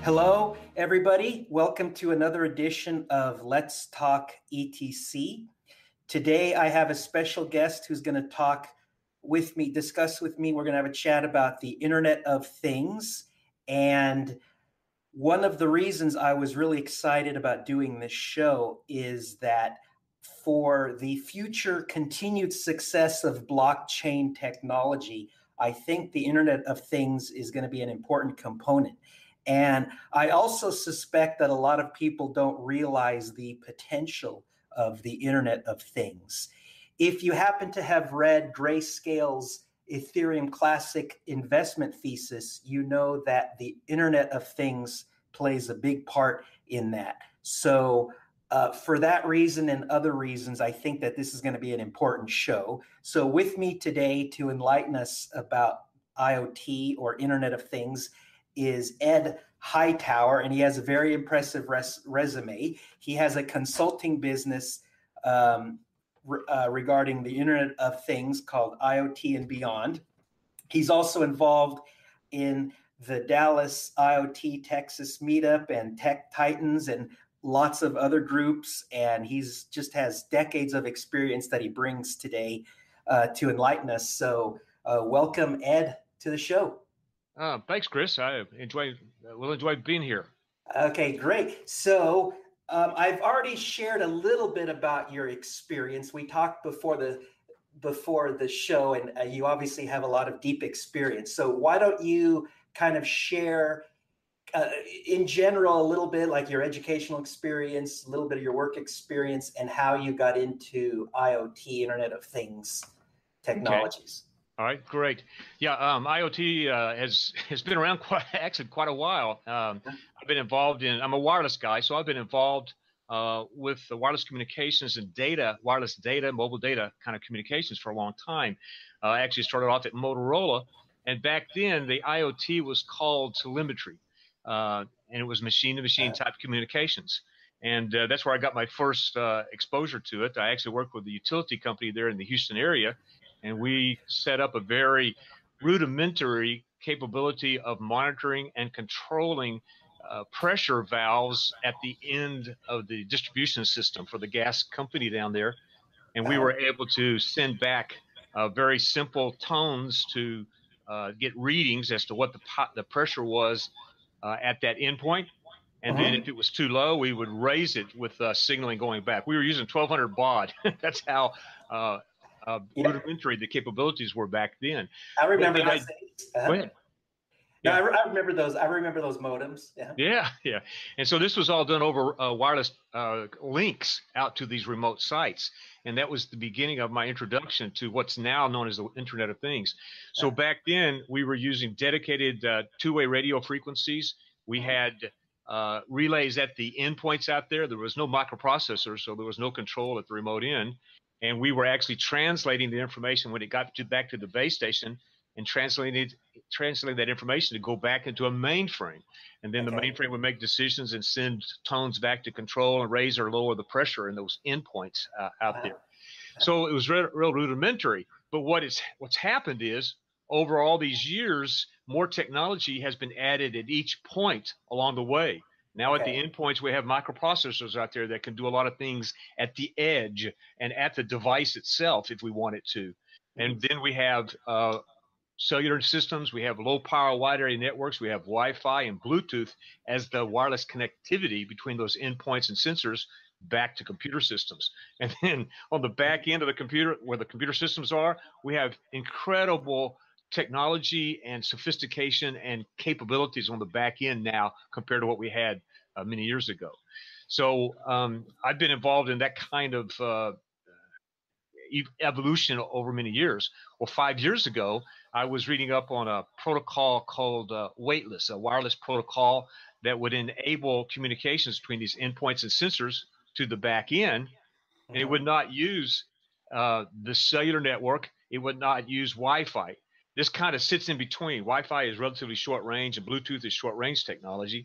Hello, everybody. Welcome to another edition of Let's Talk ETC. Today, I have a special guest who's going to talk with me, discuss with me. We're going to have a chat about the Internet of Things. And one of the reasons I was really excited about doing this show is that for the future continued success of blockchain technology, I think the Internet of Things is going to be an important component. And I also suspect that a lot of people don't realize the potential of the Internet of Things. If you happen to have read Grayscale's Ethereum Classic investment thesis, you know that the Internet of Things plays a big part in that. So for that reason and other reasons, I think that this is going to be an important show. So with me today to enlighten us about IoT or Internet of Things is Ed Hightower, and he has a very impressive resume. He has a consulting business regarding the Internet of Things called IoT and Beyond. He's also involved in the Dallas IoT Texas meetup and Tech Titans and lots of other groups, and he's just has decades of experience that he brings today to enlighten us. So welcome, Ed, to the show. Thanks, Chris. Will enjoy being here. Okay, great. So I've already shared a little bit about your experience. We talked before the show, and you obviously have a lot of deep experience. So why don't you kind of share, in general, a little bit like your educational experience, a little bit of your work experience, and how you got into IoT, Internet of Things technologies. Okay. All right, great. Yeah, IoT has been around quite a while. I've been involved in. I'm a wireless guy, so I've been involved with the wireless communications and data, wireless data, mobile data kind of communications for a long time. I actually started off at Motorola, and back then the IoT was called telemetry, and it was machine-to-machine type communications. And that's where I got my first exposure to it. I actually worked with the utility company there in the Houston area, and we set up a very rudimentary capability of monitoring and controlling pressure valves at the end of the distribution system for the gas company down there. And we were able to send back very simple tones to get readings as to what the pressure was at that endpoint. And then if it was too low, we would raise it with signaling going back. We were using 1200 baud. That's how rudimentary the capabilities were back then. I remember those days. Go ahead. Yeah. No, I remember those. I remember those modems. Yeah. And so this was all done over wireless links out to these remote sites. And that was the beginning of my introduction to what's now known as the Internet of Things. So back then, we were using dedicated two-way radio frequencies. We had relays at the endpoints out there. There was no microprocessor, so there was no control at the remote end. And we were actually translating the information when it got back to the base station and translating that information to go back into a mainframe. And then the mainframe would make decisions and send tones back to control and raise or lower the pressure in those endpoints out there. So it was real rudimentary. But what's happened is over all these years, more technology has been added at each point along the way. Now at the endpoints, we have microprocessors out there that can do a lot of things at the edge and at the device itself if we want it to. And then we have cellular systems. We have low power wide area networks. We have Wi-Fi and Bluetooth as the wireless connectivity between those endpoints and sensors back to computer systems. And then on the back end of the computer, where the computer systems are, we have incredible technology and sophistication and capabilities on the back end now compared to what we had many years ago. So I've been involved in that kind of evolution over many years. Well, 5 years ago, I was reading up on a protocol called Weightless, a wireless protocol that would enable communications between these endpoints and sensors to the back end. And it would not use the cellular network. It would not use Wi-Fi. This kind of sits in between. Wi-Fi is relatively short range, and Bluetooth is short range technology.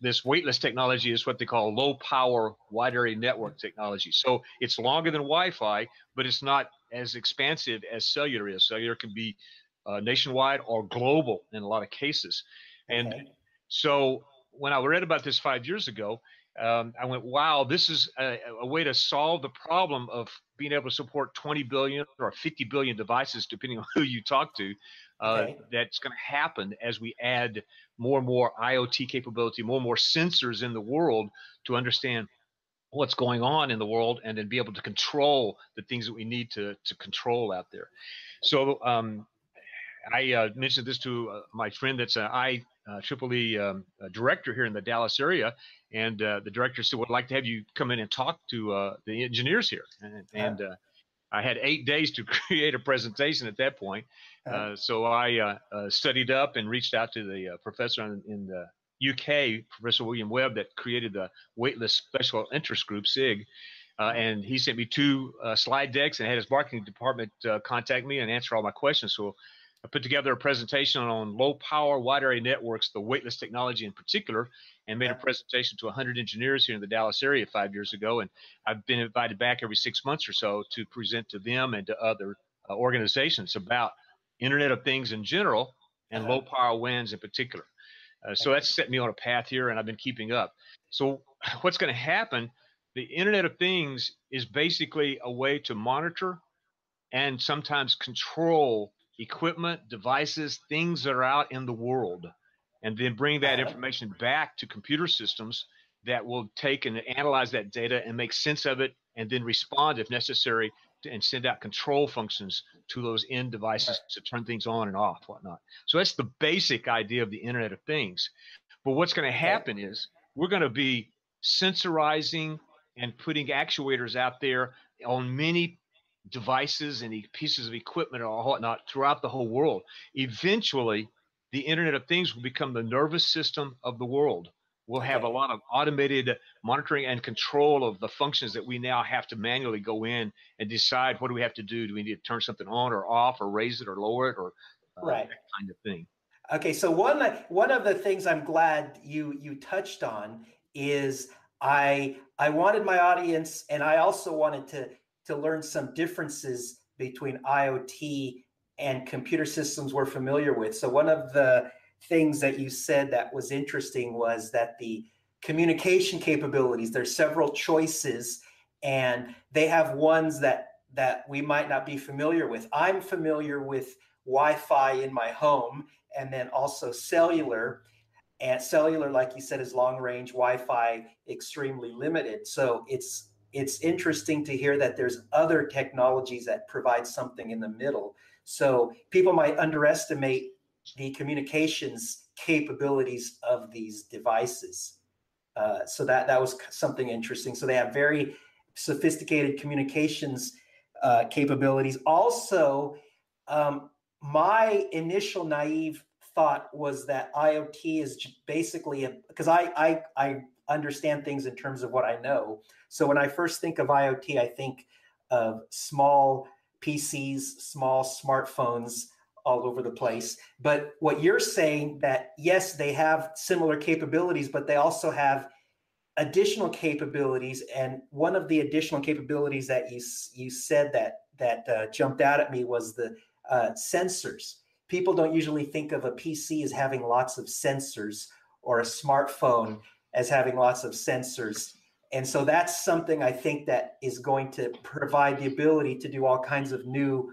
This weightless technology is what they call low power wide area network technology. So it's longer than Wi-Fi, but it's not as expansive as cellular is. Cellular can be nationwide or global in a lot of cases. And so when I read about this 5 years ago, I went, wow, this is a way to solve the problem of being able to support 20 billion or 50 billion devices, depending on who you talk to. Okay. That's going to happen as we add more and more IoT capability, more and more sensors in the world to understand what's going on in the world, and then be able to control the things that we need to control out there. So I mentioned this to my friend that's an IEEE director here in the Dallas area, and the director said, "Would like to have you come in and talk to the engineers here." And I had 8 days to create a presentation at that point. So I studied up and reached out to the professor in the UK, Professor William Webb, that created the Weightless Special Interest Group, SIG. And he sent me 2 slide decks and had his marketing department contact me and answer all my questions. So I put together a presentation on low power wide area networks, the weightless technology in particular, and made a presentation to 100 engineers here in the Dallas area 5 years ago. And I've been invited back every 6 months or so to present to them and to other organizations about Internet of Things in general and low power WANs in particular. So that's set me on a path here, and I've been keeping up. So what's going to happen, the Internet of Things is basically a way to monitor and sometimes control equipment, devices, things that are out in the world, and then bring that information back to computer systems that will take and analyze that data and make sense of it, and then respond if necessary and send out control functions to those end devices to turn things on and off, whatnot. So that's the basic idea of the Internet of Things. But what's going to happen is we're going to be sensorizing and putting actuators out there on many devices and pieces of equipment or whatnot throughout the whole world. Eventually, the Internet of Things will become the nervous system of the world. We'll have a lot of automated monitoring and control of the functions that we now have to manually go in and decide, what do we have to do? Do we need to turn something on or off, or raise it or lower it, or that kind of thing? Okay, so one of the things I'm glad you touched on is I wanted my audience, and I also wanted to learn some differences between IoT and computer systems we're familiar with. So one of the things that you said that was interesting was that the communication capabilities, there's several choices, and they have ones that we might not be familiar with. I'm familiar with Wi-Fi in my home, and then also cellular. And cellular, like you said, is long range. Wi-Fi extremely limited. So it's interesting to hear that there's other technologies that provide something in the middle. So people might underestimate the communications capabilities of these devices. So that was something interesting. So they have very sophisticated communications capabilities. Also, my initial naive thought was that IoT is basically because I understand things in terms of what I know. So when I first think of IoT, I think of small PCs, small smartphones all over the place. But what you're saying, that yes, they have similar capabilities, but they also have additional capabilities. And one of the additional capabilities that you said that jumped out at me was the sensors. People don't usually think of a PC as having lots of sensors, or a smartphone as having lots of sensors. And so that's something I think that is going to provide the ability to do all kinds of new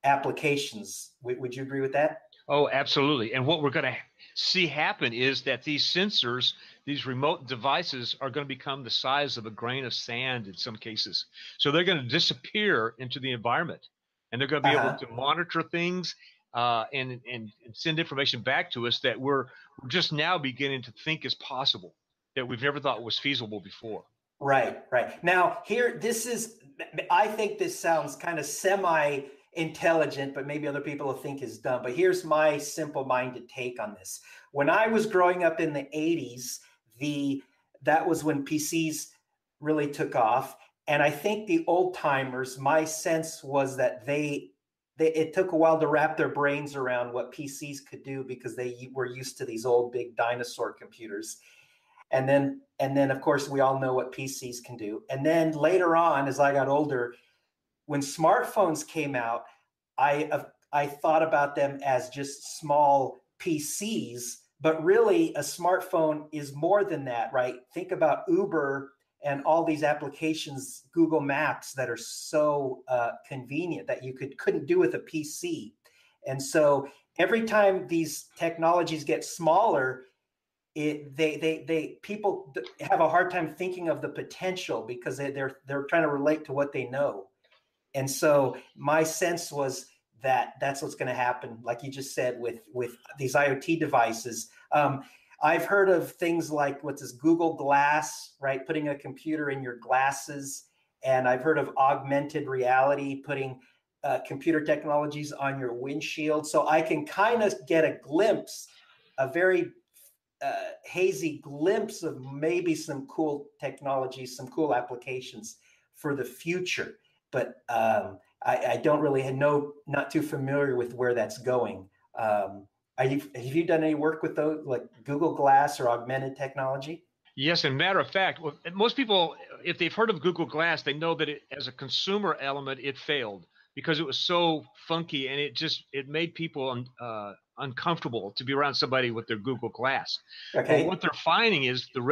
applications. Would you agree with that? Oh, absolutely. And what we're going to see happen is that these sensors, these remote devices, are going to become the size of a grain of sand in some cases. So they're going to disappear into the environment, and they're going to be able to monitor things and send information back to us that we're just now beginning to think is possible, that we've never thought was feasible before. Right. Now here, I think this sounds kind of semi-intelligent, but maybe other people will think is dumb. But here's my simple-minded take on this. When I was growing up in the 80s, that was when PCs really took off. And I think the old timers, my sense was that it took a while to wrap their brains around what PCs could do, because they were used to these old big dinosaur computers. And then of course we all know what PCs can do. And then later on, as I got older, when smartphones came out, I thought about them as just small PCs, But really, a smartphone is more than that, right? Think about Uber and all these applications, Google Maps, that are so convenient that you couldn't do with a PC. And so every time these technologies get smaller, people have a hard time thinking of the potential because they're trying to relate to what they know. And so my sense was that that's what's going to happen, like you just said, with these IoT devices. I've heard of things like what's this Google Glass, right? Putting a computer in your glasses. And I've heard of augmented reality, putting computer technologies on your windshield. So I can kind of get a glimpse, a very hazy glimpse of maybe some cool technology, some cool applications for the future. But I don't really know, not too familiar with where that's going. Have you done any work with those, like Google Glass or augmented technology? Yes, and matter of fact, most people, if they've heard of Google Glass, they know that as a consumer element, it failed because it was so funky and it made people uncomfortable to be around somebody with their Google Glass. Okay. Well, what they're finding is the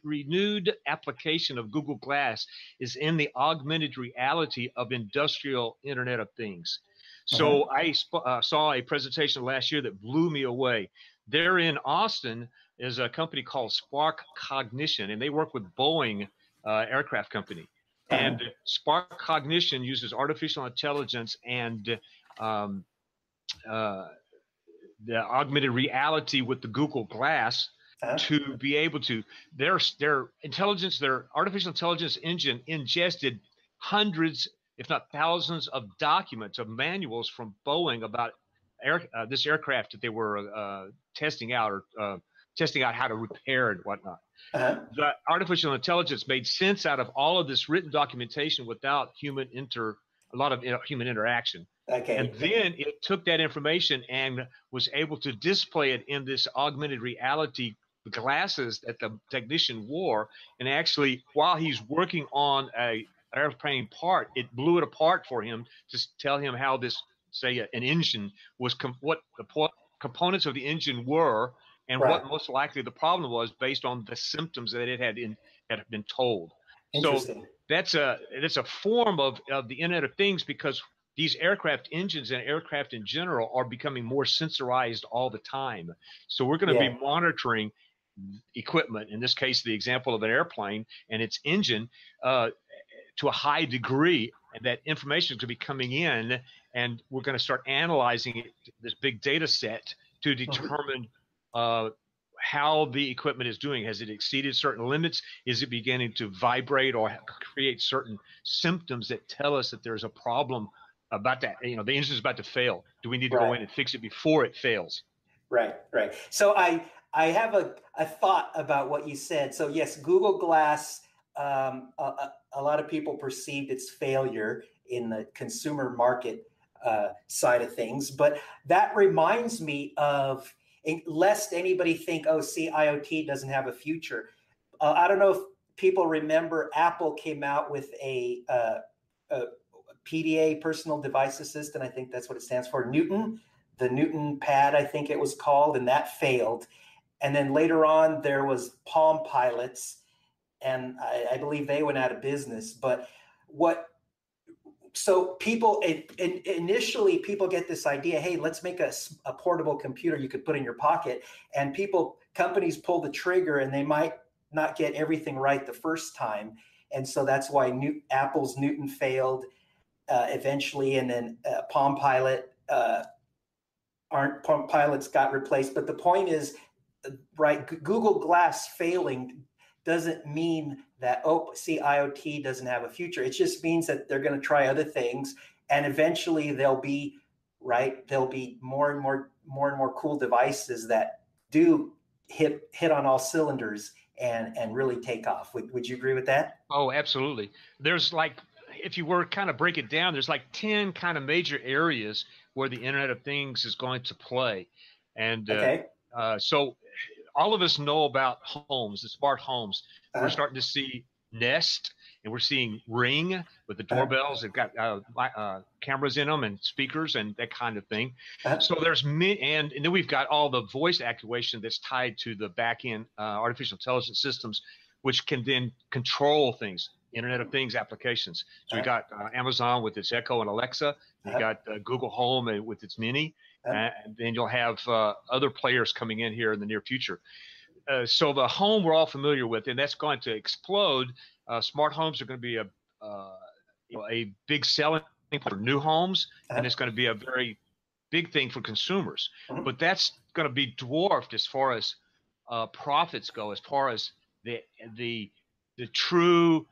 renewed application of Google Glass is in the augmented reality of industrial Internet of Things. So I saw a presentation last year that blew me away. They're in Austin. Is a company called Spark Cognition, and they work with Boeing aircraft company. And Spark Cognition uses artificial intelligence and the augmented reality with the Google Glass to be able to their artificial intelligence engine ingested hundreds, if not thousands, of documents, of manuals from Boeing about this aircraft that they were testing out how to repair and whatnot. The artificial intelligence made sense out of all of this written documentation without human interaction. Okay. And then it took that information and was able to display it in this augmented reality glasses that the technician wore. And actually, while he's working on an airplane part, it blew it apart for him to tell him how this, say, an engine was, what the components of the engine were, and what most likely the problem was based on the symptoms that it had been told. So that's a form of the Internet of Things, because these aircraft engines and aircraft in general are becoming more sensorized all the time. So we're going to be monitoring equipment, in this case, the example of an airplane and its engine, to a high degree, and that information is going to be coming in, and we're going to start analyzing it, this big data set, to determine how the equipment is doing. Has it exceeded certain limits? Is it beginning to vibrate or create certain symptoms that tell us that there's a problem about that? The engine is about to fail. Do we need to go in and fix it before it fails? Right. So I have a thought about what you said. So yes, Google Glass, a lot of people perceived its failure in the consumer market side of things, but that reminds me of, lest anybody think, oh, see, IoT doesn't have a future. I don't know if people remember, Apple came out with a PDA, personal device assistant. I think that's what it stands for, Newton, the Newton Pad, I think it was called, and that failed. And then later on, there was Palm Pilots, and I believe they went out of business. But so people, initially people get this idea, hey, let's make a portable computer you could put in your pocket. And companies pull the trigger, and they might not get everything right the first time. And so that's why Apple's Newton failed eventually. And then Palm Pilots got replaced. But the point is, right, Google Glass failing doesn't mean that, oh, see, IoT doesn't have a future. It just means that they're going to try other things, and eventually there'll be more and more cool devices that do hit on all cylinders and really take off. Would you agree with that? Oh, absolutely. There's, like, if you were kind of break it down, there's like 10 kind of major areas where the Internet of Things is going to play. And so all of us know about homes, the smart homes. We're starting to see Nest, and we're seeing Ring with the doorbells. They've got cameras in them and speakers and that kind of thing. So there's and then we've got all the voice actuation that's tied to the back end artificial intelligence systems, which can then control things, Internet of Things applications. So we got Amazon with its Echo and Alexa. You got Google Home with its Mini, and then you'll have other players coming in here in the near future. So the home we're all familiar with, and that's going to explode. Smart homes are going to be a big selling thing for new homes, and it's going to be a very big thing for consumers. But that's going to be dwarfed as far as profits go, as far as the true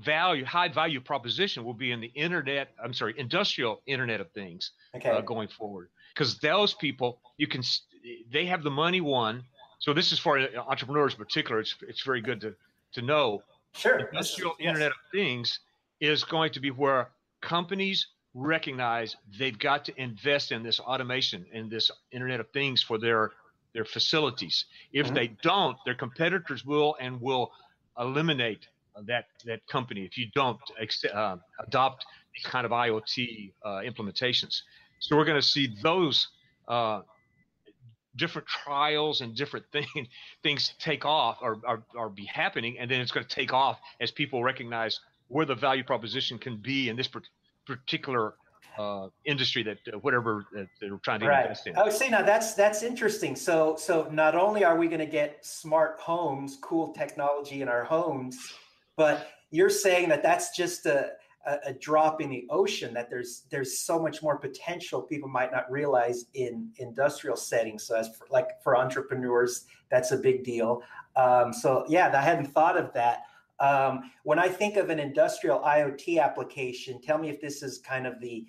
value, high value proposition will be in the industrial Internet of Things going forward. Because those people, they have the money, one. So this is for entrepreneurs in particular. It's very good to know. Sure. Industrial Internet of Things is going to be where companies recognize they've got to invest in this automation and this Internet of Things for their facilities. If they don't, their competitors will eliminate that company if you don't adopt these kind of IoT implementations. So we're going to see those different trials and different things take off or be happening, and then it's going to take off as people recognize where the value proposition can be in this particular industry that whatever that they're trying to invest in. Oh, see, now that's interesting. So not only are we going to get smart homes, cool technology in our homes, but you're saying that that's just a drop in the ocean, that there's so much more potential people might not realize in industrial settings. So for entrepreneurs, that's a big deal. So yeah, I hadn't thought of that. When I think of an industrial IoT application, tell me if this is kind of the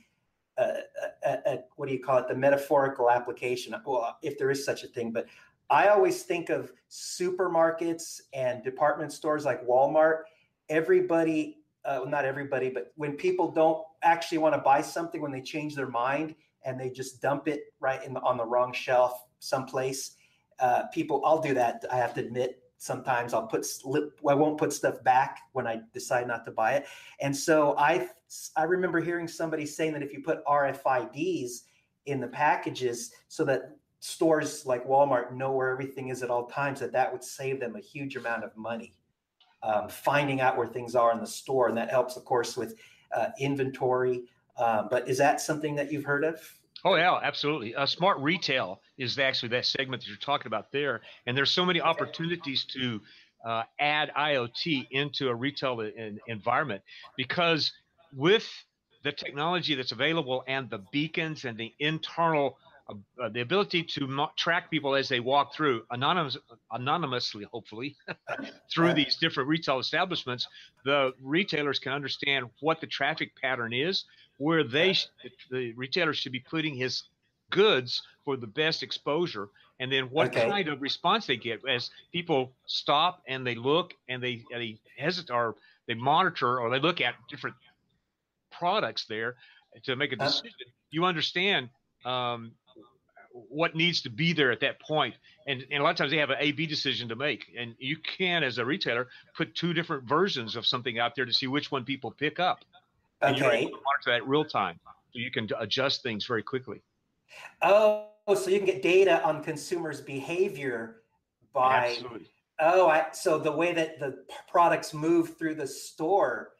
what do you call it? The metaphorical application. Well, if there is such a thing, but I always think of supermarkets and department stores like Walmart. Everybody, not everybody, but when people don't actually want to buy something, when they change their mind and they just dump it right on the wrong shelf someplace, I'll do that. I have to admit, sometimes I won't put stuff back when I decide not to buy it. And so I remember hearing somebody saying that if you put RFIDs in the packages so that stores like Walmart know where everything is at all times, that would save them a huge amount of money. Finding out where things are in the store, and that helps, of course, with inventory. But is that something that you've heard of? Oh yeah, absolutely. Smart retail is actually that segment that you're talking about there, and there's so many opportunities to add IoT into a retail environment, because with the technology that's available and the beacons and the internal the ability to track people as they walk through anonymously, hopefully, through these different retail establishments, the retailers can understand what the traffic pattern is, where the retailer should be putting his goods for the best exposure, and then what kind of response they get as people stop and they look and they hesitate, or they monitor, or they look at different products there to make a decision. You understand what needs to be there at that point. And a lot of times they have an A/B decision to make. And you can, as a retailer, put two different versions of something out there to see which one people pick up. And you're able to monitor that real time. So you can adjust things very quickly. Oh, so you can get data on consumers' behavior by... Absolutely. So the way that the products move through the store.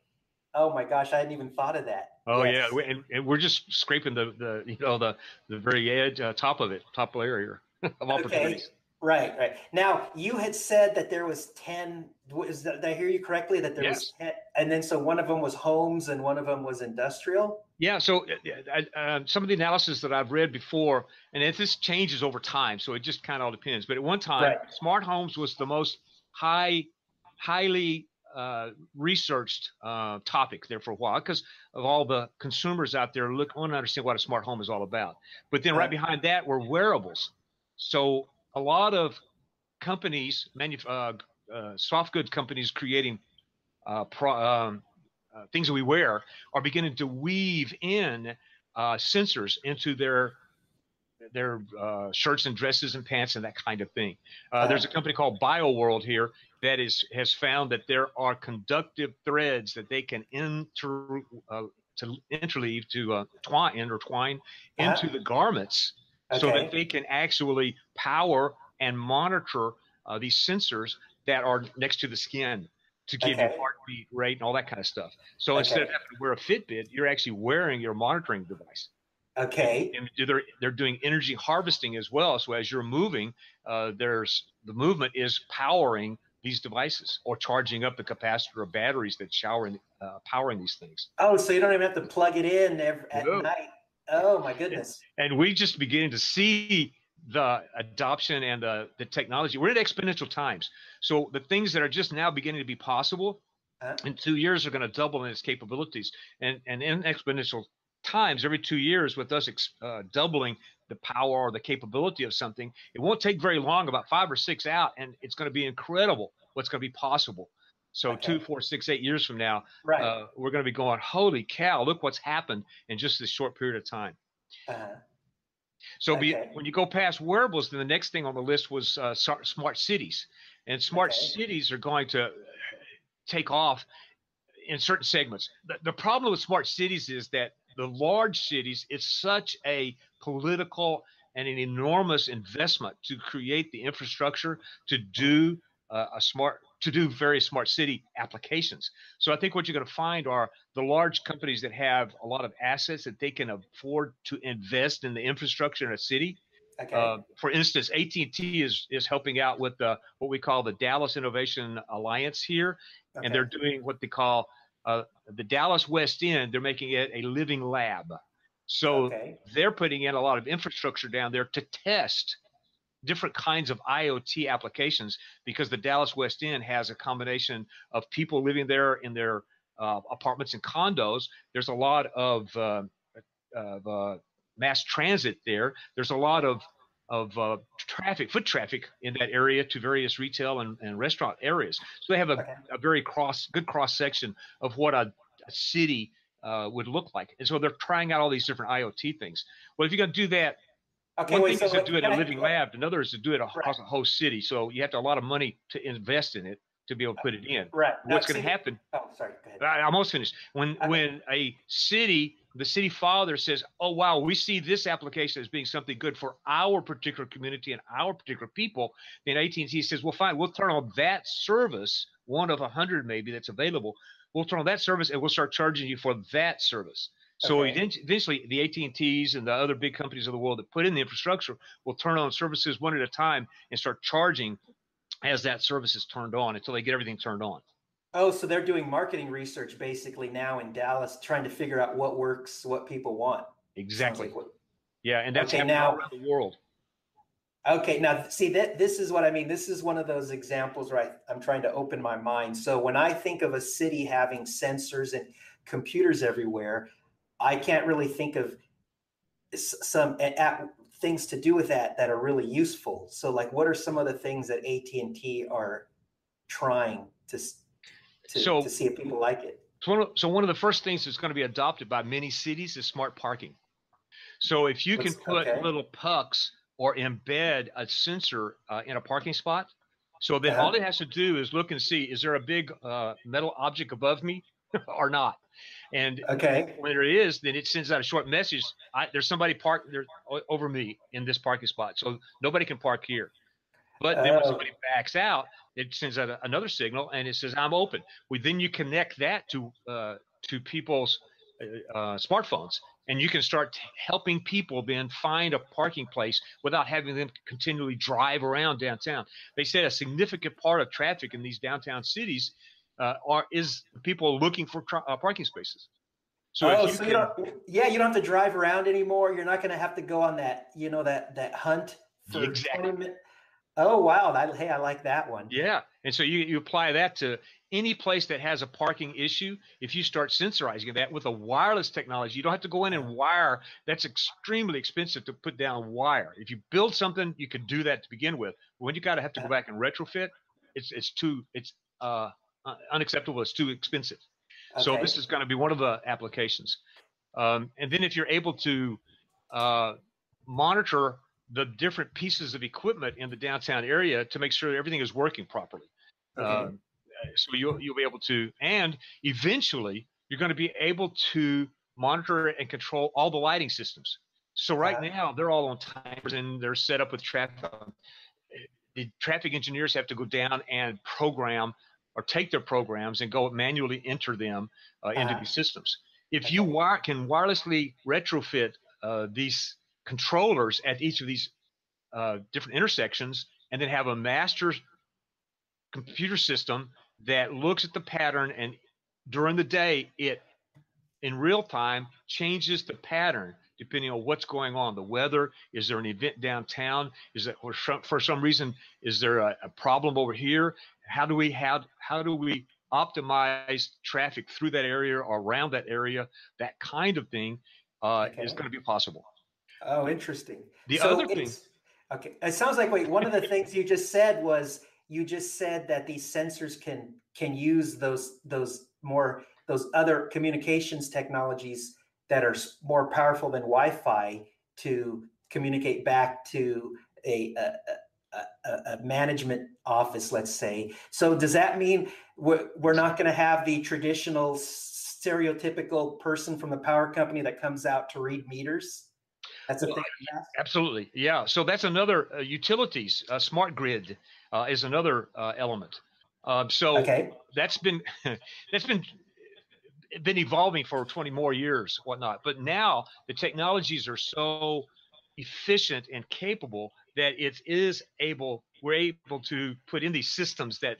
Oh my gosh, I hadn't even thought of that. Oh yes. Yeah, and we're just scraping the very edge, top area of opportunities. Right. Now you had said that there was 10. Did I hear you correctly? That there was 10, and then so one of them was homes and one of them was industrial. Yeah. So some of the analysis that I've read before, and this changes over time, so it just kind of all depends. But at one time, smart homes was the most highly researched topic there for a while, because of all the consumers out there want to understand what a smart home is all about. But then right behind that were wearables. So a lot of companies, soft goods companies creating things that we wear, are beginning to weave in sensors into their shirts and dresses and pants and that kind of thing. There's a company called BioWorld here that has found that there are conductive threads that they can interleave to intertwine into the garments, so that they can actually power and monitor these sensors that are next to the skin to give you heartbeat rate and all that kind of stuff. So instead of having to wear a Fitbit, you're actually wearing your monitoring device. And they're doing energy harvesting as well. So as you're moving, the movement is powering these devices or charging up the capacitor or batteries that powering these things. Oh, so you don't even have to plug it in at night. Oh my goodness. And we just beginning to see the adoption and the technology. We're at exponential times. So the things that are just now beginning to be possible in 2 years are going to double in its capabilities. And in exponential times, every 2 years, with us doubling the power or the capability of something, it won't take very long, about 5 or 6 out, and it's going to be incredible what's going to be possible. So 2, 4, 6, 8 years from now, we're going to be going, holy cow, look what's happened in just this short period of time. So when you go past wearables, then the next thing on the list was smart cities. And smart cities are going to take off in certain segments. The problem with smart cities is that the large cities, it's such a political and an enormous investment to create the infrastructure to do various smart city applications. So I think what you're going to find are the large companies that have a lot of assets that they can afford to invest in the infrastructure in a city. For instance, AT&T is helping out with what we call the Dallas Innovation Alliance here, and they're doing what they call the Dallas West End. They're making it a living lab. So they're putting in a lot of infrastructure down there to test different kinds of IoT applications, because the Dallas West End has a combination of people living there in their apartments and condos. There's a lot of mass transit there. There's a lot of foot traffic in that area to various retail and restaurant areas. So they have a very good cross section of what a city would look like. And so they're trying out all these different IoT things. Well, if you're going to do that, one thing is to do it in a living lab, another is to do it across a whole city. So you have to have a lot of money to invest in it to be able to put it in. What's going to happen? Oh, sorry. Go ahead. I'm almost finished. When a city, the city father says, "Oh wow, we see this application as being something good for our particular community and our particular people," then AT&T says, "Well, fine, we'll turn on that service, one of 100 maybe that's available. We'll turn on that service and we'll start charging you for that service." So eventually, the AT&Ts and the other big companies of the world that put in the infrastructure will turn on services one at a time and start charging as that service is turned on until they get everything turned on. Oh, so they're doing marketing research basically now in Dallas, trying to figure out what works, what people want. Exactly. Yeah, and that's happening all around the world. Okay, now see this is what I mean. This is one of those examples where I'm trying to open my mind. So when I think of a city having sensors and computers everywhere, I can't really think of some things to do with that are really useful. So like, what are some of the things that AT&T are trying to see if people like it? So one of the first things that's going to be adopted by many cities is smart parking. So if you can put little pucks or embed a sensor in a parking spot, so then all it has to do is look and see, is there a big metal object above me or not? And when there is, then it sends out a short message. There's somebody parked there over me in this parking spot, so nobody can park here. But then when somebody backs out, it sends out another signal and it says, "I'm open." Then you connect that to people's smartphones, and you can start helping people then find a parking place without having them continually drive around downtown. They said a significant part of traffic in these downtown cities is people looking for parking spaces. So you don't have to drive around anymore. You're not going to have to go on that that hunt for 20 minutes. Oh wow! Hey, I like that one. Yeah, and so you apply that to any place that has a parking issue. If you start sensorizing that with a wireless technology, you don't have to go in and wire. That's extremely expensive to put down wire. If you build something, you could do that to begin with. But when you got to have to go back and retrofit, it's unacceptable. It's too expensive. So this is going to be one of the applications. And then if you're able to monitor the different pieces of equipment in the downtown area to make sure everything is working properly. Okay. So you'll be able to, and eventually you're going to be able to monitor and control all the lighting systems. So right now they're all on timers and they're set up with traffic. The traffic engineers have to go down and program or take their programs and go manually enter them into these systems. If you can wirelessly retrofit these controllers at each of these different intersections, and then have a master computer system that looks at the pattern, and during the day it in real time changes the pattern depending on what's going on, the weather. Is there an event downtown? Is that for some reason, is there a problem over here? How do we optimize traffic through that area or around that area? That kind of thing is going to be possible. Oh, interesting. The other thing. Okay, it sounds like, wait, one of the things you just said was that these sensors can use those other communications technologies that are more powerful than Wi-Fi to communicate back to a management office, let's say. So does that mean we're not going to have the traditional stereotypical person from the power company that comes out to read meters? That's a thing. Absolutely, yeah. So that's another utilities. Smart grid is another element. That's been evolving for 20 more years, whatnot. But now the technologies are so efficient and capable that we're able to put in these systems that,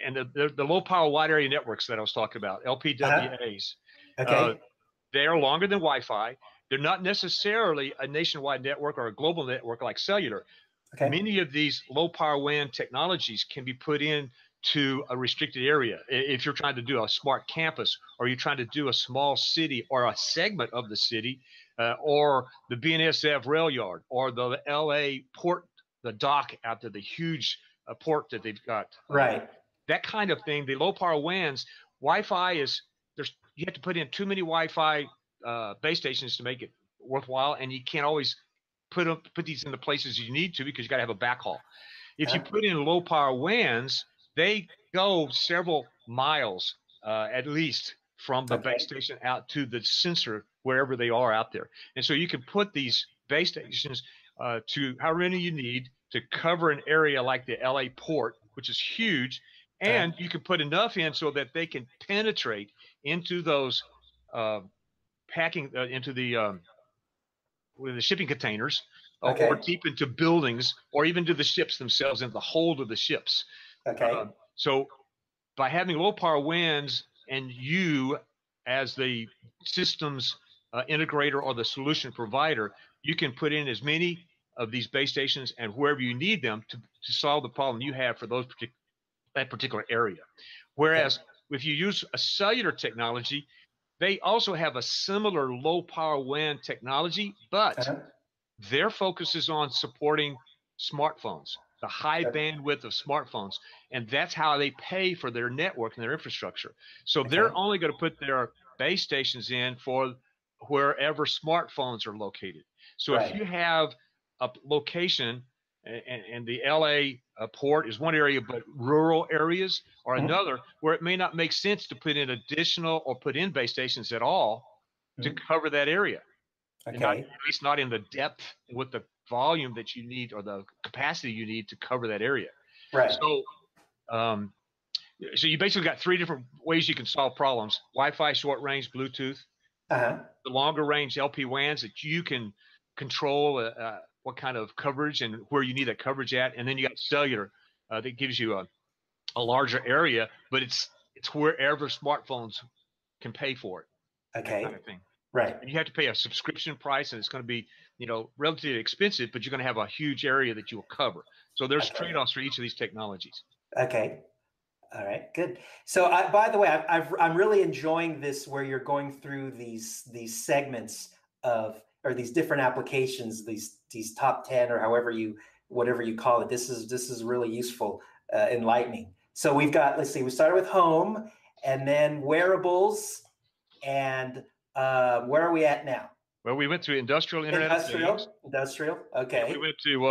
and the low power wide area networks that I was talking about, LPWAs. They are longer than Wi-Fi. They're not necessarily a nationwide network or a global network like cellular. Many of these low power WAN technologies can be put in to a restricted area. If you're trying to do a smart campus, or you're trying to do a small city or a segment of the city, or the BNSF rail yard, or the LA port, the dock out there, the huge port that they've got. That kind of thing, the low power WANs, Wi-Fi you have to put in too many Wi-Fi base stations to make it worthwhile, and you can't always put these in the places you need to, because you got to have a backhaul. If you put in low power WANs, they go several miles at least from the base station out to the sensor wherever they are out there. And so you can put these base stations to however many you need to cover an area like the LA port, which is huge, and you can put enough in so that they can penetrate into those into the shipping containers, or deep into buildings, or even to the ships themselves, into the hold of the ships. So by having low power WANs, and you as the systems integrator or the solution provider, you can put in as many of these base stations and wherever you need them to solve the problem you have for that particular area. Whereas if you use a cellular technology, they also have a similar low power WAN technology, but their focus is on supporting smartphones, the high bandwidth of smartphones, and that's how they pay for their network and their infrastructure. So they're only going to put their base stations in for wherever smartphones are located. So if you have a location, and the LA port is one area, but rural areas are another, where it may not make sense to put in additional or put in base stations at all to cover that area. At least not in the depth with the volume that you need, or the capacity you need to cover that area. So you basically got three different ways you can solve problems: Wi-Fi, short range, Bluetooth. The longer range LP WANs that you can control what kind of coverage and where you need that coverage at. And then you got cellular that gives you a larger area, but it's wherever smartphones can pay for it. That kind of thing. And you have to pay a subscription price, and it's going to be, relatively expensive, but you're going to have a huge area that you will cover. So there's trade-offs for each of these technologies. All right, good. So by the way, I'm really enjoying this, where you're going through these segments or these different applications, these top 10, or whatever you call it. This is really useful, enlightening. So we've got, let's see, we started with home, and then wearables, and where are we at now? Well, we went to industrial Internet of Things. Industrial. And we Okay. went to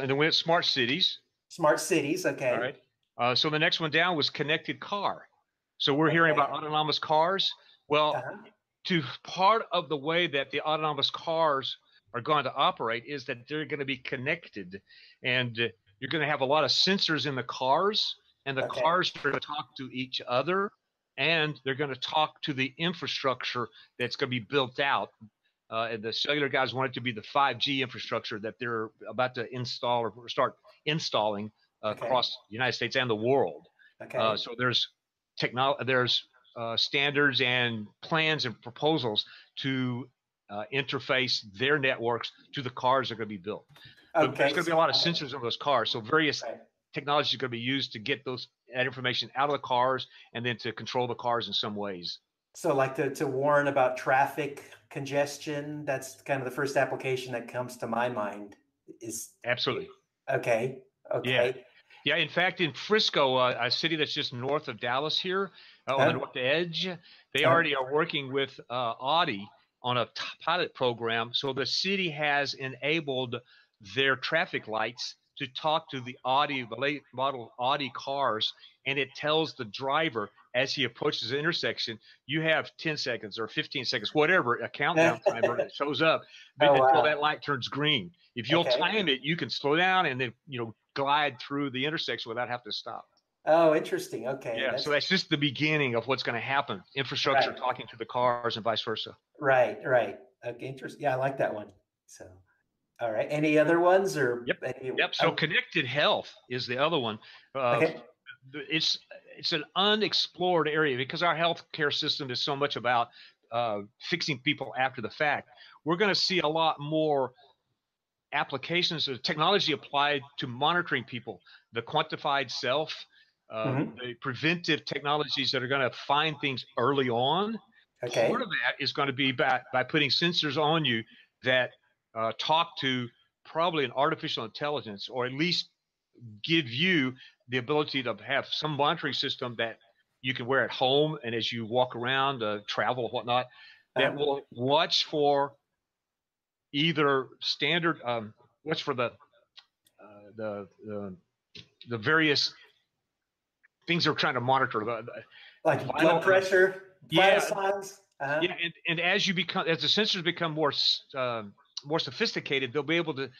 and then we went smart cities. Smart cities. All Okay. right. So the next one down was connected car. So we're hearing Okay. about autonomous cars. Well, Uh-huh. to part of the way that the autonomous cars are going to operate is that they're going to be connected, and you're going to have a lot of sensors in the cars, and the Okay. cars are going to talk to each other, and they're going to talk to the infrastructure that's going to be built out. And the cellular guys want it to be the 5G infrastructure that they're about to install or start installing Okay. across the United States and the world. Okay. So there's standards and plans and proposals to interface their networks to the cars that are going to be built. But there's going to be a lot of sensors on those cars, so various technologies are going to be used to get that information out of the cars and then to control the cars in some ways. So like to warn about traffic congestion, that's kind of the first application that comes to my mind is. Absolutely. Okay. Okay. Yeah. In fact, in Frisco, a city that's just north of Dallas here, on the north edge, they already are working with Audi on a pilot program. So the city has enabled their traffic lights to talk to the late model Audi cars, and it tells the driver as he approaches the intersection, you have 10 seconds or 15 seconds, whatever, a countdown timer that shows up until that light turns green. If you'll time it, you can slow down and then, glide through the intersection without having to stop. Oh, interesting. Okay. Yeah, so that's just the beginning of what's going to happen. Infrastructure talking to the cars and vice versa. Right. Okay, interesting. Yeah, I like that one. So, all right. Any other ones or? Yep. So connected health is the other one. It's an unexplored area because our healthcare system is so much about fixing people after the fact. We're going to see a lot more applications of technology applied to monitoring people, the quantified self, the preventive technologies that are going to find things early on. Part of that is going to be by putting sensors on you that talk to probably an artificial intelligence, or at least give you the ability to have some monitoring system that you can wear at home and as you walk around, travel or whatnot, that will watch for either standard what's for the various things they're trying to monitor, like blood pressure, vital signs. Yeah, and as the sensors become more sophisticated, they'll be able to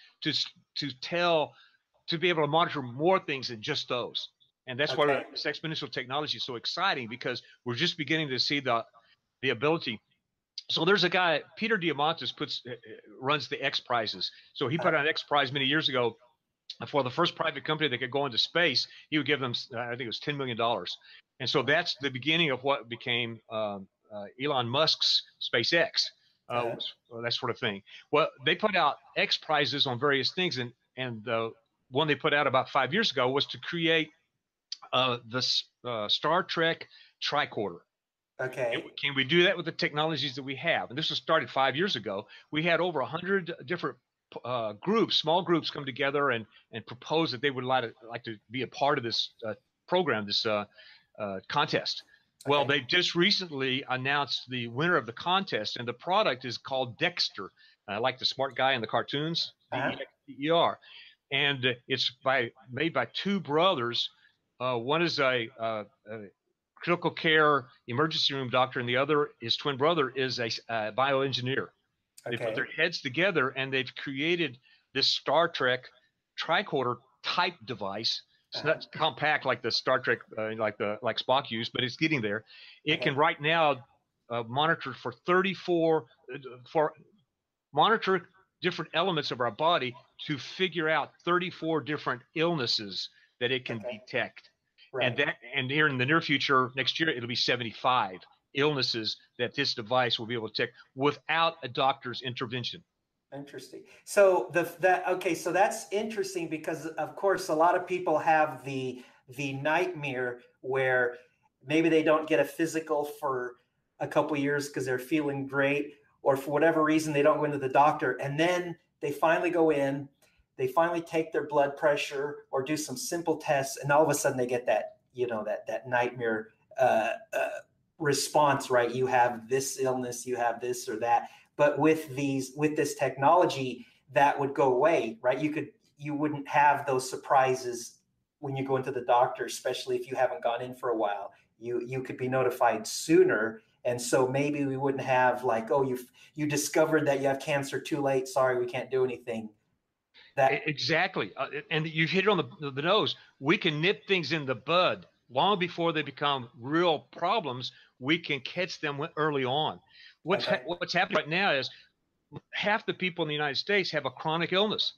be able to monitor more things than just those. And that's why this exponential technology is so exciting, because we're just beginning to see the ability. So there's a guy, Peter Diamandis, runs the X Prizes. So he put out an X Prize many years ago for the first private company that could go into space. He would give them, I think it was $10 million. And so that's the beginning of what became Elon Musk's SpaceX, that sort of thing. Well, they put out X Prizes on various things, and the one they put out about 5 years ago was to create the Star Trek tricorder. Okay. Can we do that with the technologies that we have? And this was started 5 years ago. We had over 100 different small groups come together and propose that they would like to be a part of this program, this contest. Well, they just recently announced the winner of the contest, and the product is called Dexter, like the smart guy in the cartoons, D-E-R. And it's made by two brothers. One is a critical care emergency room doctor, and the other, his twin brother, is a bioengineer. They put their heads together, and they've created this Star Trek tricorder type device. It's not compact like the Star Trek, like Spock used, but it's getting there. It can right now monitor monitor different elements of our body to figure out 34 different illnesses that it can detect. Right. And here in the near future, next year, it'll be 75 illnesses that this device will be able to detect without a doctor's intervention. Interesting. So so that's interesting, because of course a lot of people have the nightmare where maybe they don't get a physical for a couple of years because they're feeling great, or for whatever reason they don't go into the doctor, and then they finally go in, they finally take their blood pressure or do some simple tests, and all of a sudden they get that that nightmare response, right? You have this illness, you have this or that. but with this technology, that would go away, right? You wouldn't have those surprises when you go into the doctor, especially if you haven't gone in for a while. You could be notified sooner, and so maybe we wouldn't have like, oh, you discovered that you have cancer too late. Sorry, we can't do anything. Exactly, and you've hit it on the nose. We can nip things in the bud long before they become real problems. We can catch them early on. What's happening right now is half the people in the United States have a chronic illness.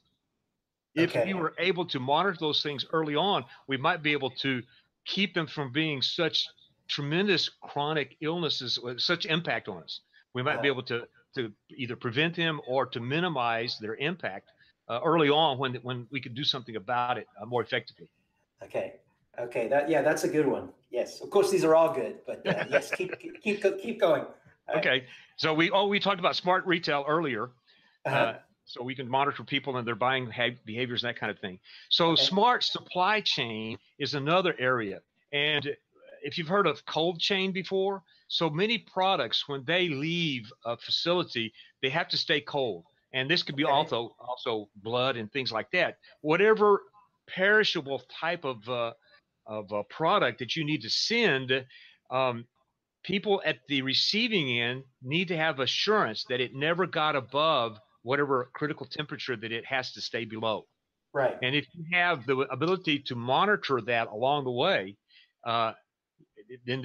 If we were able to monitor those things early on, we might be able to keep them from being such tremendous chronic illnesses with such impact on us. We might be able to either prevent them or to minimize their impact early on when we could do something about it more effectively. Okay. That's a good one. Yes, of course these are all good, but yes, keep going. Okay, so we talked about smart retail earlier. So we can monitor people and their buying behaviors and that kind of thing. So smart supply chain is another area. And if you've heard of cold chain before, so many products, when they leave a facility, they have to stay cold. And this could be also blood and things like that. Whatever perishable type of a product that you need to send, people at the receiving end need to have assurance that it never got above whatever critical temperature that it has to stay below. Right. And if you have the ability to monitor that along the way, then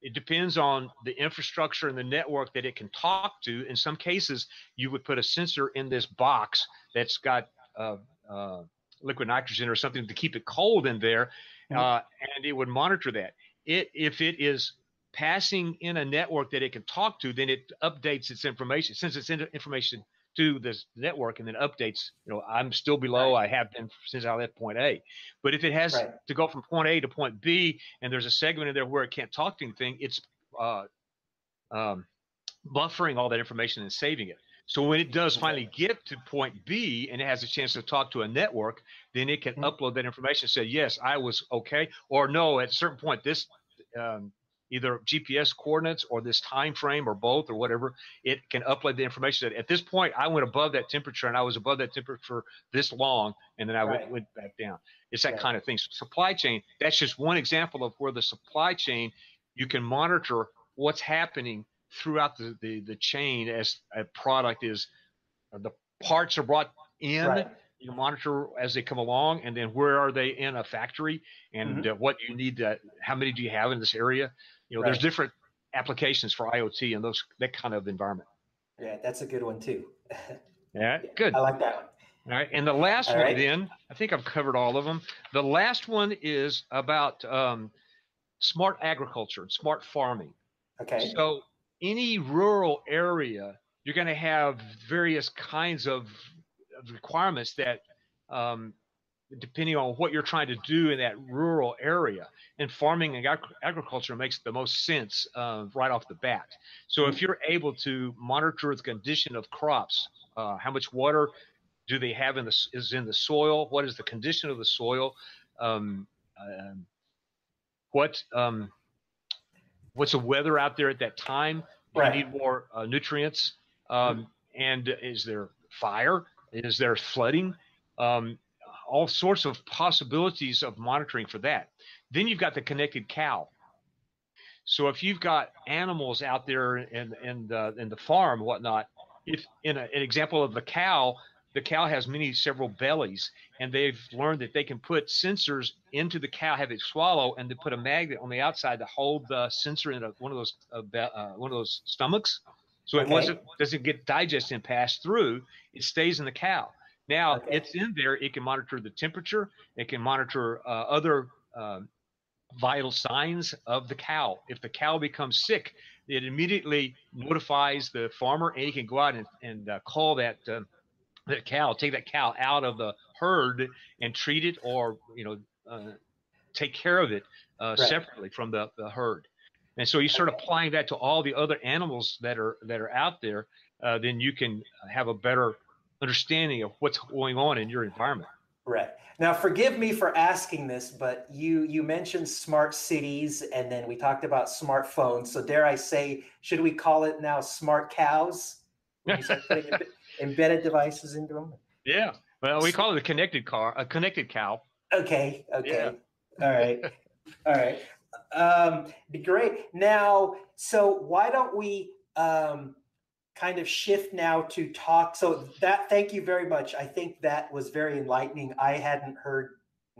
it depends on the infrastructure and the network that it can talk to. In some cases, you would put a sensor in this box that's got liquid nitrogen or something to keep it cold in there, and it would monitor that. If it is passing in a network that it can talk to, then it updates its information, sends its information to this network, and then updates, I'm still below, I have been since I left point A. But if it has to go from point A to point B, and there's a segment in there where it can't talk to anything, it's buffering all that information and saving it. So when it does finally get to point B and it has a chance to talk to a network, then it can upload that information and say, yes, I was okay, or no, at a certain point, this either GPS coordinates or this time frame or both or whatever, it can upload the information that at this point I went above that temperature and I was above that temperature this long, and then I went back down. It's that kind of thing. So supply chain, that's just one example of where the supply chain, you can monitor what's happening throughout the chain as a product is, the parts are brought in. You monitor as they come along, and then where are they in a factory, and what you need to, how many do you have in this area? There's different applications for IoT and that kind of environment. Yeah, that's a good one too. Yeah, good. I like that one. All right, and the last one then, I think I've covered all of them. The last one is about smart agriculture and smart farming. Okay. So any rural area, you're going to have various kinds of requirements that depending on what you're trying to do in that rural area, and farming and agriculture makes the most sense right off the bat. So if you're able to monitor the condition of crops, how much water do they have is in the soil, what is the condition of the soil, what's the weather out there at that time, you need more nutrients, and is there fire, is there flooding, all sorts of possibilities of monitoring for that. Then you've got the connected cow. So if you've got animals out there in the farm and whatnot, if in an example of the cow has several bellies, and they've learned that they can put sensors into the cow, have it swallow, and then put a magnet on the outside to hold the sensor in one of those stomachs, so it doesn't get digested and pass through. It stays in the cow. Now it's in there. It can monitor the temperature. It can monitor other vital signs of the cow. If the cow becomes sick, it immediately notifies the farmer, and he can go out and call that cow, take that cow out of the herd and treat it, or take care of it separately from the herd. And so you start applying that to all the other animals that are out there, then you can have a better understanding of what's going on in your environment. Right. Now, forgive me for asking this, but you mentioned smart cities, and then we talked about smartphones. So dare I say, should we call it now smart cows? when you start putting embedded devices into them? Yeah. Well, we call it a connected car, a connected cow. Okay. Yeah. Okay. All right. All right. Great. Now, so why don't we kind of shift now to talk? So that, thank you very much. I think that was very enlightening. I hadn't heard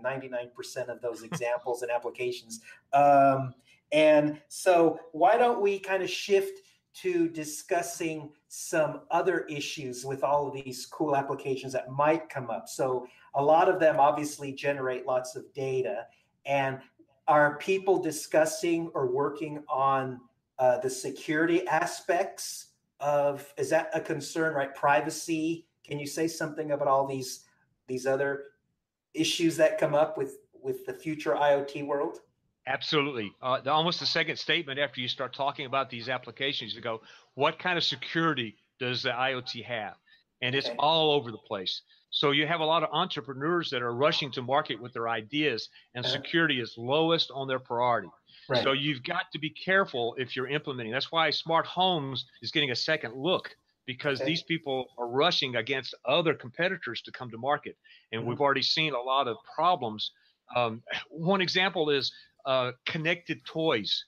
99% of those examples and applications. And so why don't we kind of shift to discussing some other issues with all of these cool applications that might come up. So a lot of them obviously generate lots of data. And are people discussing or working on the security aspects of, is that a concern, right? Privacy. Can you say something about all these other issues that come up with the future IoT world? Absolutely. Almost the second statement after you start talking about these applications, you go, what kind of security does the IoT have? And it's all over the place. So you have a lot of entrepreneurs that are rushing to market with their ideas, and security is lowest on their priority. Right. So you've got to be careful if you're implementing. That's why smart homes is getting a second look, because these people are rushing against other competitors to come to market. And we've already seen a lot of problems. One example is connected toys.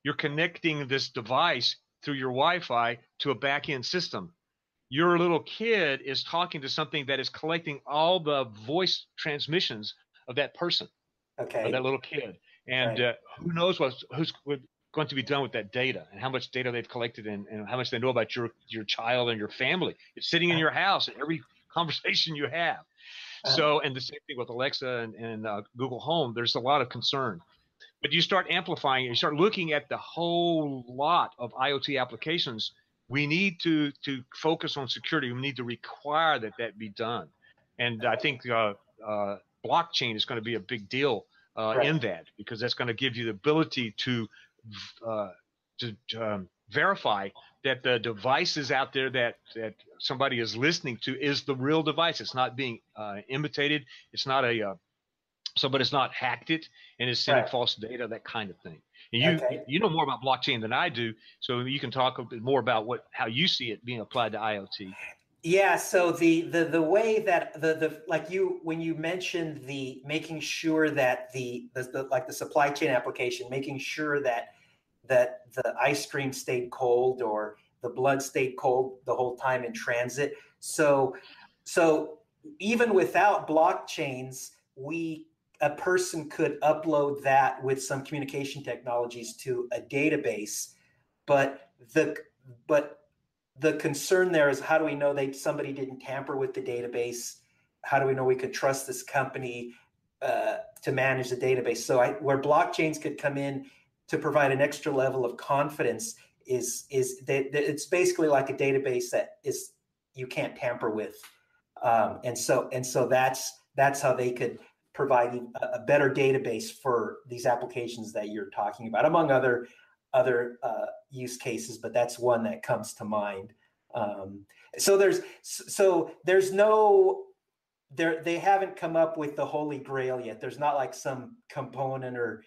You're connecting this device through your Wi-Fi to a back-end system. Your little kid is talking to something that is collecting all the voice transmissions of that person, of that little kid. And who knows who's going to be done with that data, and how much data they've collected, and how much they know about your child and your family. It's sitting in your house in every conversation you have. So, and the same thing with Alexa and Google Home. There's a lot of concern. But you start amplifying, you start looking at the whole lot of IoT applications. We need to focus on security. We need to require that be done. And I think blockchain is going to be a big deal in that, because that's going to give you the ability to verify that the devices out there that somebody is listening to is the real device. It's not being imitated. It's not somebody's not hacked it and is sending false data, that kind of thing. And you know more about blockchain than I do, so you can talk a bit more about how you see it being applied to IoT. Yeah. So the way that like when you mentioned the making sure that the supply chain application, making sure that the ice cream stayed cold or the blood stayed cold the whole time in transit. So even without blockchains, a person could upload that with some communication technologies to a database, but the concern there is, how do we know somebody didn't tamper with the database? How do we know we could trust this company to manage the database? So where blockchains could come in to provide an extra level of confidence is it's basically like a database that is you can't tamper with, and so that's how they could provide a better database for these applications that you're talking about, among other use cases, but that's one that comes to mind. So they haven't come up with the holy grail yet. There's not like some component or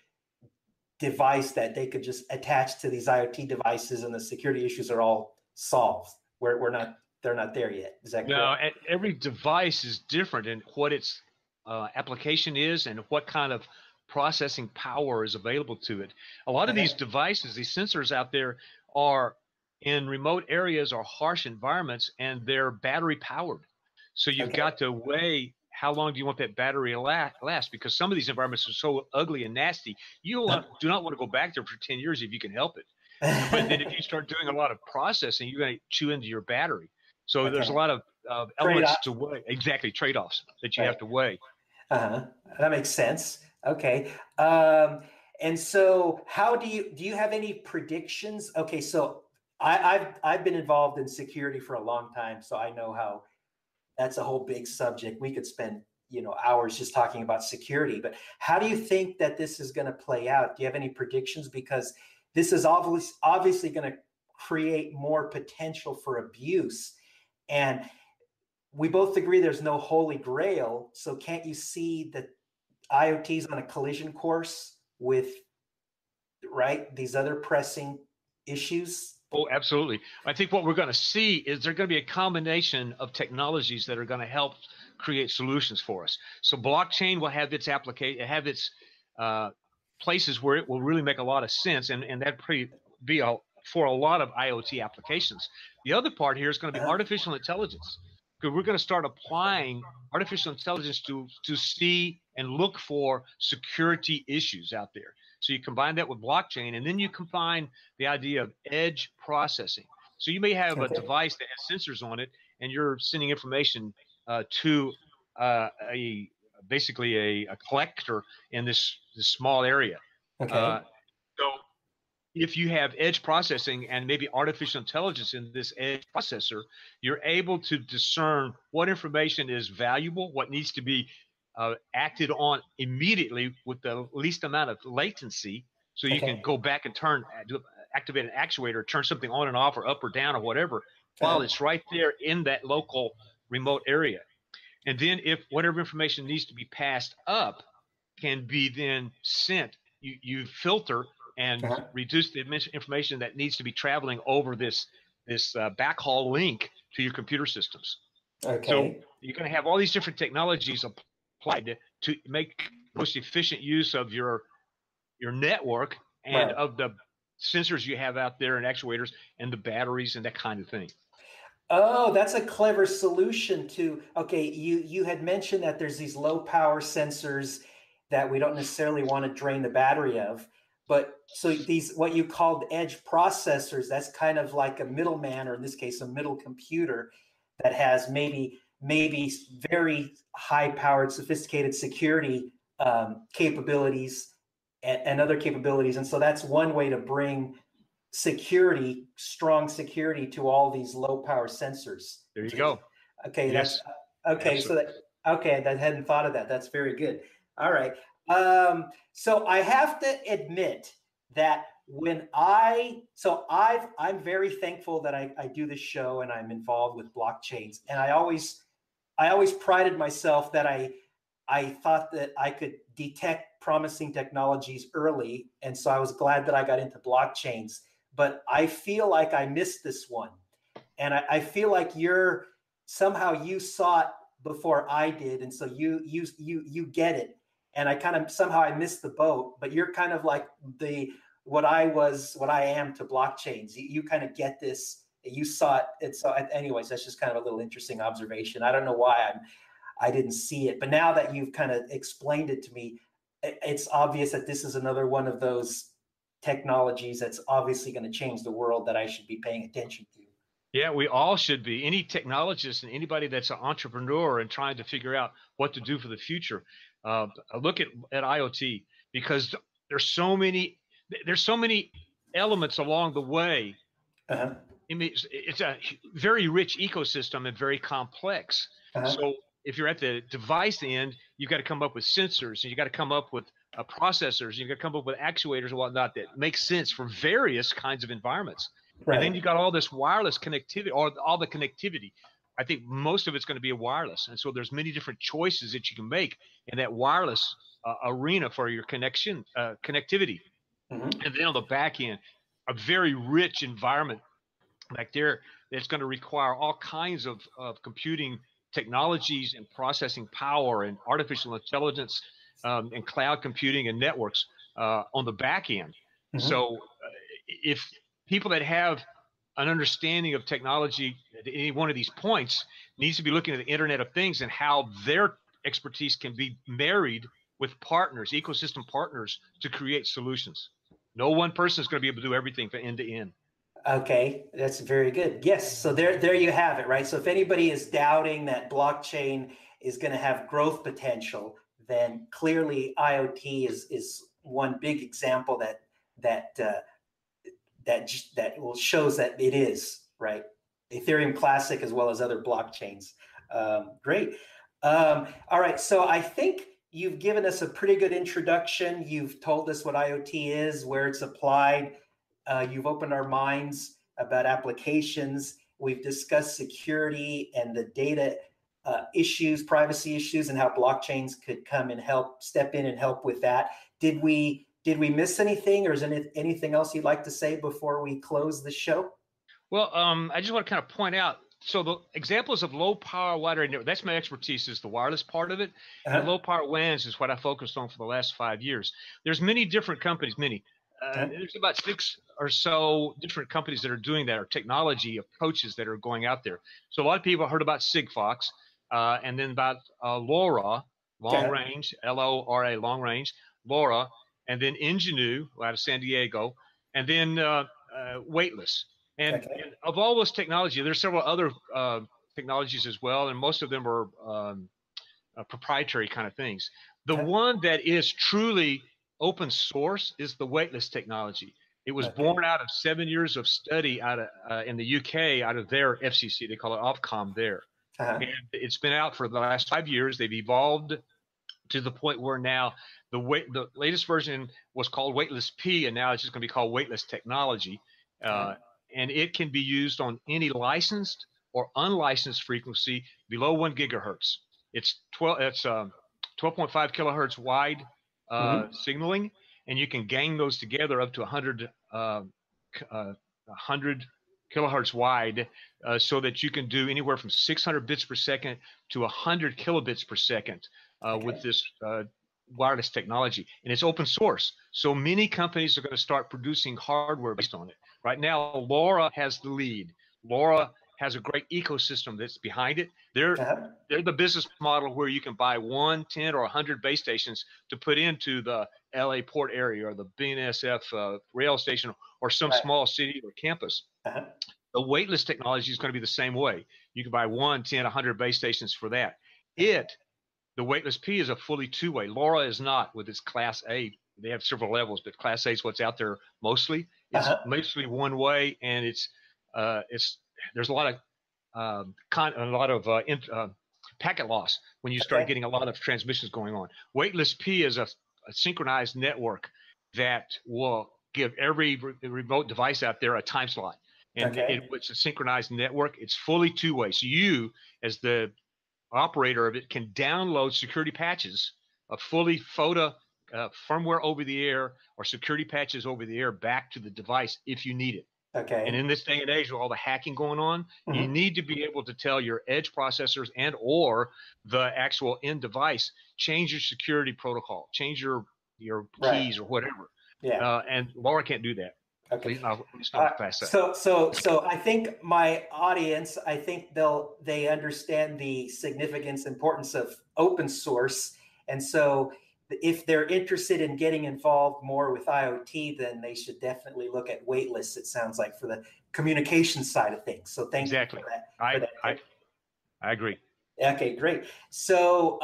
device that they could just attach to these IoT devices and the security issues are all solved. They're not there yet. Is that correct? No, every device is different in what its application is and what kind of processing power is available to it. A lot of these devices, these sensors out there, are in remote areas or harsh environments, and they're battery powered. So you've got to weigh how long do you want that battery to last, because some of these environments are so ugly and nasty, you do not want to go back there for 10 years if you can help it. But then if you start doing a lot of processing, you're going to chew into your battery. So there's a lot of elements to weigh. Exactly, trade-offs that you have to weigh. That makes sense. Okay. And so how do you have any predictions? Okay. So I've been involved in security for a long time, so I know how that's a whole big subject. We could spend, hours just talking about security, but how do you think that this is going to play out? Do you have any predictions? Because this is obviously going to create more potential for abuse. And we both agree there's no holy grail. So can't you see that IoT is on a collision course with, these other pressing issues, Oh, absolutely. I think what we're going to see is there's going to be a combination of technologies that are going to help create solutions for us. So blockchain will have its application, have its places where it will really make a lot of sense, and that be for a lot of IoT applications. The other part here is going to be artificial intelligence, because we're going to start applying artificial intelligence to see and look for security issues out there. So you combine that with blockchain, and then you combine the idea of edge processing. So you may have a device that has sensors on it, and you're sending information to basically a collector in this small area. Okay. So if you have edge processing and maybe artificial intelligence in this edge processor, you're able to discern what information is valuable, what needs to be acted on immediately with the least amount of latency, so you can go back and activate an actuator, turn something on and off or up or down or whatever, while it's right there in that local remote area. And then if whatever information needs to be passed up can be then sent, you filter and reduce the information that needs to be traveling over this backhaul link to your computer systems. Okay. So you're going to have all these different technologies applied to make most efficient use of your network and of the sensors you have out there and actuators and the batteries and that kind of thing. Oh, that's a clever solution to, okay, you had mentioned that there's these low power sensors that we don't necessarily want to drain the battery of, but so these, what you called edge processors, that's kind of like a middleman, or in this case, a middle computer that has maybe very high powered, sophisticated security capabilities and other capabilities. And so that's one way to bring security, strong security to all these low power sensors. There you go. Okay. Yes. Okay. Absolutely. I hadn't thought of that. That's very good. All right. So I have to admit that I'm very thankful that I do this show and I'm involved with blockchains. And I always prided myself that I thought that I could detect promising technologies early. And so I was glad that I got into blockchains, but I feel like I missed this one. And I feel like somehow you saw it before I did. And so you get it. And somehow I missed the boat, but you're kind of like what I am to blockchains. You kind of get this, you saw it. So anyways, that's just kind of a little interesting observation. I don't know why I didn't see it, but now that you've kind of explained it to me, it's obvious that this is another one of those technologies that's obviously going to change the world that I should be paying attention to. Yeah, we all should be. Any technologist and anybody that's an entrepreneur and trying to figure out what to do for the future, look at IoT, because there's so many elements along the way. It's a very rich ecosystem and very complex. So if you're at the device end, you've got to come up with sensors, and you got to come up with processors, you've got to come up with actuators and whatnot that make sense for various kinds of environments. And then you got all this wireless connectivity, or all the connectivity. I think most of it's going to be a wireless. And so there's many different choices that you can make in that wireless arena for your connectivity. And then on the back end, a very rich environment back there that's going to require all kinds of computing technologies and processing power and artificial intelligence and cloud computing and networks on the back end. So if people that have an understanding of technology at any one of these points needs to be looking at the Internet of Things and how their expertise can be married with partners, ecosystem partners, to create solutions. No one person is going to be able to do everything from end to end. Okay, that's very good. Yes, so there you have it, right? So if anybody is doubting that blockchain is going to have growth potential, then clearly IoT is one big example that shows that it is, right? Ethereum Classic as well as other blockchains. Great. All right, so I think you've given us a pretty good introduction. You've told us what IoT is, where it's applied. You've opened our minds about applications. We've discussed security and the data issues, privacy issues, and how blockchains could come and step in and help with that. Did we miss anything, or is there anything else you'd like to say before we close the show? Well, I just want to kind of point out, so the examples of low power wide area network, that's my expertise, is the wireless part of it. And Uh-huh. low power WANs is what I focused on for the last 5 years. There's many different companies, Uh-huh. there's about 6 or so different companies that are doing that, or technology approaches that are going out there. So a lot of people heard about Sigfox, and then about LoRa, long Okay. range, LORA, long range, LoRa, and then Ingenue out of San Diego, and then Weightless. Okay. And of all those technology, there's several other technologies as well, and most of them are proprietary kind of things. The Okay. one that is truly open source is the weightless technology. It was Okay. born out of 7 years of study out of in the UK, out of their FCC. They call it Ofcom there, Uh-huh. and it's been out for the last 5 years. They've evolved to the point where now the latest version was called Weightless P, and now it's just going to be called Weightless Technology, Okay. uh, and it can be used on any licensed or unlicensed frequency below 1 gigahertz. It's 12.5 kilohertz wide Mm-hmm. signaling, and you can gang those together up to 100 kilohertz wide, so that you can do anywhere from 600 bits per second to 100 kilobits per second with Okay. this wireless technology. And it's open source. So many companies are going to start producing hardware based on it. Right now, LoRa has the lead. LoRa has a great ecosystem that's behind it. Uh-huh. They're the business model where you can buy 1, 10, or 100 base stations to put into the LA port area, or the BNSF rail station, or some Right. small city or campus. Uh-huh. The weightless technology is going to be the same way. You can buy 1, 10, 100 base stations for that. Okay. The weightless P is a fully two-way. LoRa is not, with its Class A. They have several levels, but Class A is what's out there mostly. It's Uh-huh. mostly one way, and it's there's a lot of packet loss when you start Okay. getting a lot of transmissions going on. Weightless P is a synchronized network that will give every remote device out there a time slot, and Okay. it's a synchronized network. It's fully two-way, so you, as the operator of it, can download security patches of fully firmware over the air, or security patches over the air back to the device if you need it. And Okay. in this day and age with all the hacking going on, you Mm-hmm. need to be able to tell your edge processors and or the actual end device, change your security protocol, change your Right. keys or whatever. Yeah. And LoRa can't do that. At Okay. least not with Class A. So I think my audience, I think they understand the significance, importance of open source, and so if they're interested in getting involved more with IoT, then they should definitely look at Weightless. It sounds like, for the communication side of things. So thank you Exactly. for that. I For that. I I agree. Okay, great. So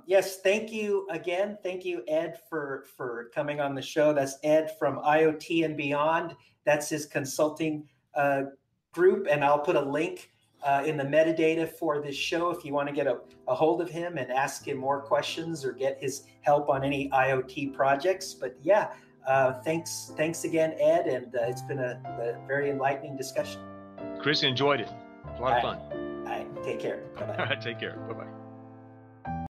yes, thank you again. Thank you, Ed, for coming on the show. That's Ed from IoT and Beyond. That's his consulting group, and I'll put a link in the metadata for this show if you want to get a hold of him and ask him more questions or get his help on any IoT projects. But yeah, thanks again, Ed, and it's been a very enlightening discussion. Chris, enjoyed it. It was a lot of fun. All right, take care. Bye-bye. Take care. Bye bye.